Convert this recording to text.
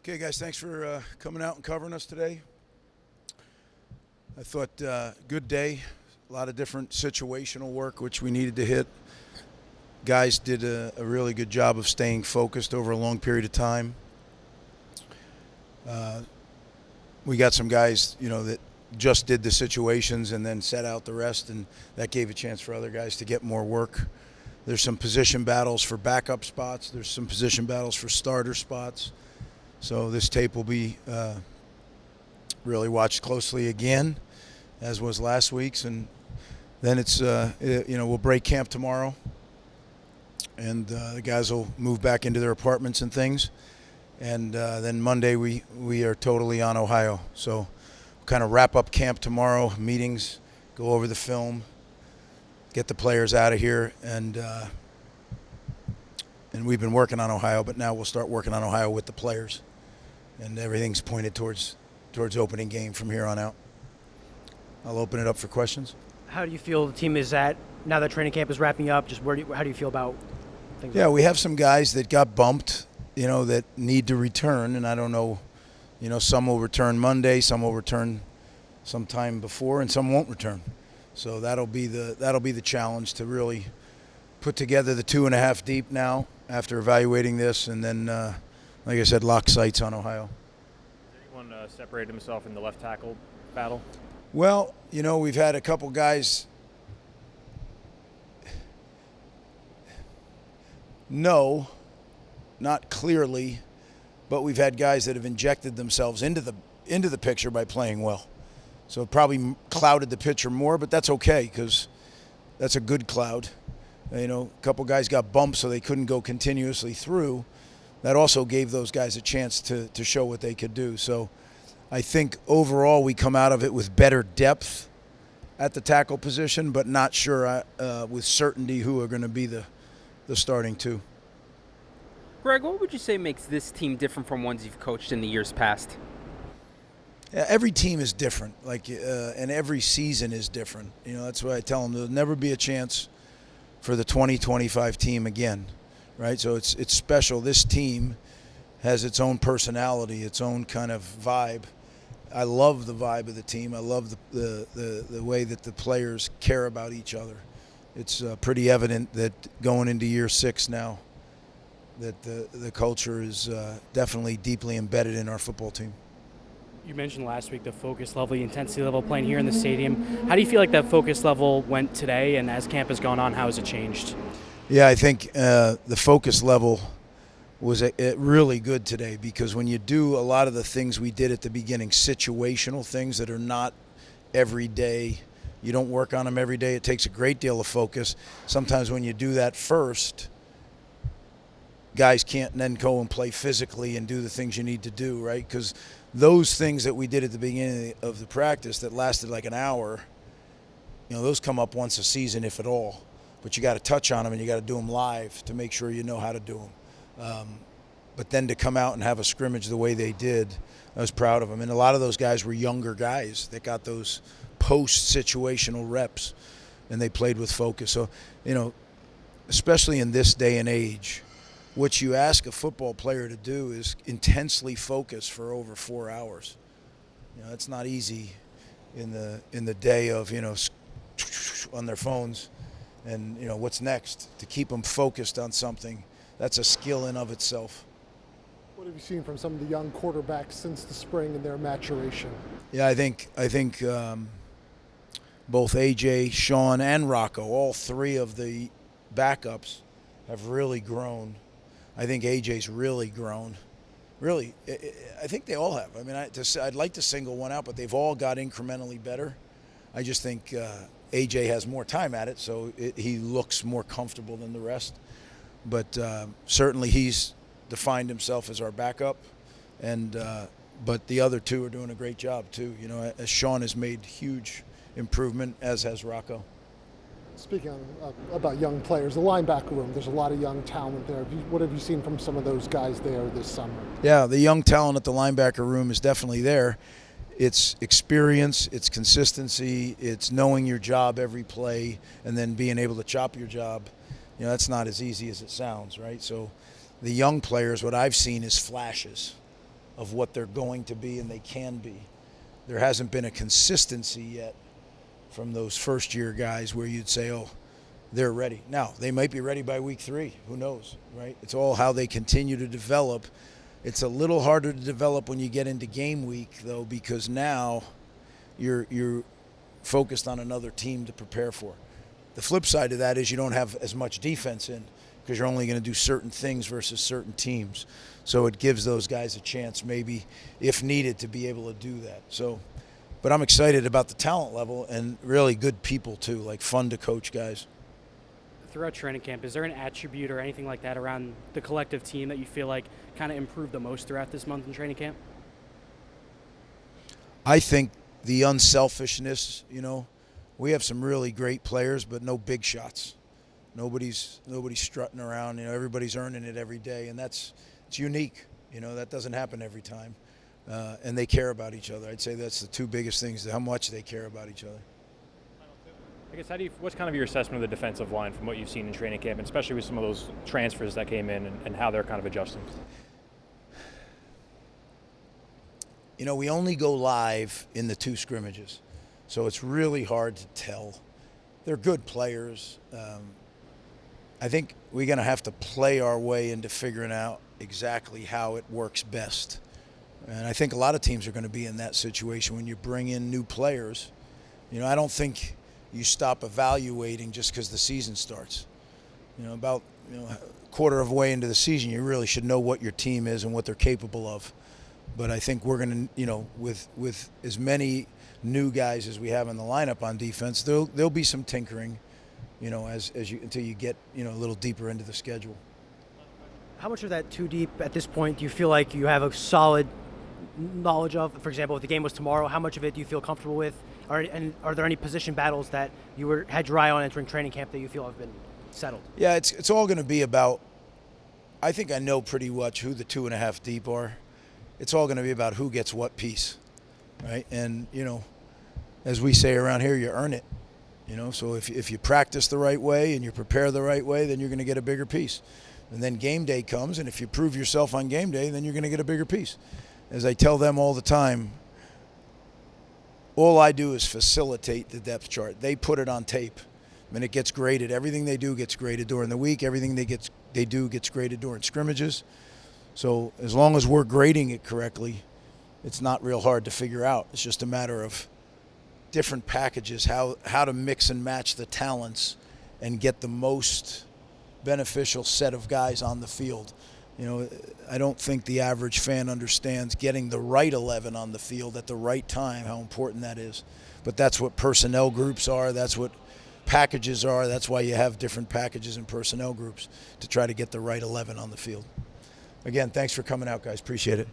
Okay, guys, thanks for coming out and covering us today. I thought good day, a lot of different situational work which we needed to hit. Guys did a really good job of staying focused over a long period of time. We got some guys, that just did the situations and then set out the rest, and that gave a chance for other guys to get more work. There's some position battles for backup spots. There's some position battles for starter spots. So this tape will be really watched closely again, as was last week's, and then it's we'll break camp tomorrow, and the guys will move back into their apartments and things, and then Monday we are totally on Ohio. So we'll kind of wrap up camp tomorrow, meetings, go over the film, get the players out of here, and we've been working on Ohio, but now we'll start working on Ohio with the players. And everything's pointed towards opening game from here on out. I'll open it up for questions. How do you feel the team is at now that training camp is wrapping up? Just how do you feel about things? Yeah, we have some guys that got bumped, that need to return, and I don't know, some will return Monday, some will return sometime before, and some won't return. So that'll be the challenge, to really put together the 2.5 deep now after evaluating this, and then. Like I said, lock sights on Ohio. Did anyone separate himself in the left tackle battle? Well, we've had a couple guys. No, not clearly, but we've had guys that have injected themselves into the picture by playing well. So it probably clouded the picture more, but that's okay because that's a good cloud. A couple guys got bumped so they couldn't go continuously through. That also gave those guys a chance to show what they could do. So I think overall we come out of it with better depth at the tackle position, but not sure with certainty who are going to be the starting two. Greg, what would you say makes this team different from ones you've coached in the years past? Yeah, every team is different, and every season is different. That's why I tell them there'll never be a chance for the 2025 team again. Right, so it's special. This team has its own personality, its own kind of vibe. I love the vibe of the team. I love the way that the players care about each other. It's pretty evident that going into year 6 now, that the culture is definitely deeply embedded in our football team. You mentioned last week the focus level, the intensity level playing here in the stadium. How do you feel like that focus level went today, and as camp has gone on, how has it changed? Yeah, I think the focus level was really good today, because when you do a lot of the things we did at the beginning, situational things that are not every day, you don't work on them every day, it takes a great deal of focus. Sometimes when you do that first, guys can't then go and play physically and do the things you need to do, right? Because those things that we did at the beginning of the practice that lasted like an hour, those come up once a season, if at all. But you got to touch on them, and you got to do them live to make sure you know how to do them. But then to come out and have a scrimmage the way they did, I was proud of them. And a lot of those guys were younger guys that got those post-situational reps, and they played with focus. So, especially in this day and age, what you ask a football player to do is intensely focus for over 4 hours. It's not easy in the day of, on their phones. And, what's next? To keep them focused on something, that's a skill in of itself. What have you seen from some of the young quarterbacks since the spring and their maturation? Yeah, I think both AJ, Sean, and Rocco, all three of the backups, have really grown. I think AJ's really grown. Really, I think they all have. I mean, I'd like to single one out, but they've all got incrementally better. I just think AJ has more time at it, so he looks more comfortable than the rest. But certainly he's defined himself as our backup, but the other two are doing a great job too. As Sean has made huge improvement, as has Rocco. Speaking about young players, the linebacker room, there's a lot of young talent there. What have you seen from some of those guys there this summer? Yeah, the young talent at the linebacker room is definitely there. It's experience, it's consistency, it's knowing your job every play, and then being able to chop your job. That's not as easy as it sounds, right? So the young players, what I've seen is flashes. of what they're going to be and they can be. There hasn't been a consistency yet from those first-year guys where you'd say, oh, they're ready. Now, they might be ready by week 3. Who knows, right? It's all how they continue to develop. It's a little harder to develop when you get into game week, though, because now you're focused on another team to prepare for. The flip side of that is you don't have as much defense in because you're only going to do certain things versus certain teams. So it gives those guys a chance, maybe, if needed, to be able to do that. So, but I'm excited about the talent level and really good people, too, like fun to coach guys. Throughout training camp, is there an attribute or anything like that around the collective team that you feel like kind of improved the most throughout this month in training camp? I think the unselfishness, we have some really great players, but no big shots. Nobody's strutting around. Everybody's earning it every day, and it's unique. That doesn't happen every time. And they care about each other. I'd say that's the 2 biggest things, how much they care about each other. I guess what's kind of your assessment of the defensive line from what you've seen in training camp, and especially with some of those transfers that came in and how they're kind of adjusting? We only go live in the 2 scrimmages, so it's really hard to tell. They're good players. I think we're going to have to play our way into figuring out exactly how it works best. And I think a lot of teams are going to be in that situation when you bring in new players. I don't think you stop evaluating just because the season starts. About a quarter of the way into the season, you really should know what your team is and what they're capable of. But I think we're going to, with as many new guys as we have in the lineup on defense, there'll be some tinkering, until you get a little deeper into the schedule. How much of that too deep at this point do you feel like you have a solid knowledge of? For example, if the game was tomorrow, how much of it do you feel comfortable with? And are there any position battles that you had your eye on entering training camp that you feel have been settled? Yeah, it's all going to be about. I think I know pretty much who the 2.5 deep are. It's all going to be about who gets what piece, right? And as we say around here, you earn it. So if you practice the right way and you prepare the right way, then you're going to get a bigger piece. And then game day comes, and if you prove yourself on game day, then you're going to get a bigger piece. As I tell them all the time, all I do is facilitate the depth chart. They put it on tape, and it gets graded. Everything they do gets graded during the week. Everything they do gets graded during scrimmages. So as long as we're grading it correctly, it's not real hard to figure out. It's just a matter of different packages, how to mix and match the talents and get the most beneficial set of guys on the field. I don't think the average fan understands getting the right 11 on the field at the right time, how important that is. But that's what personnel groups are. That's what packages are. That's why you have different packages and personnel groups, to try to get the right 11 on the field. Again, thanks for coming out, guys. Appreciate it.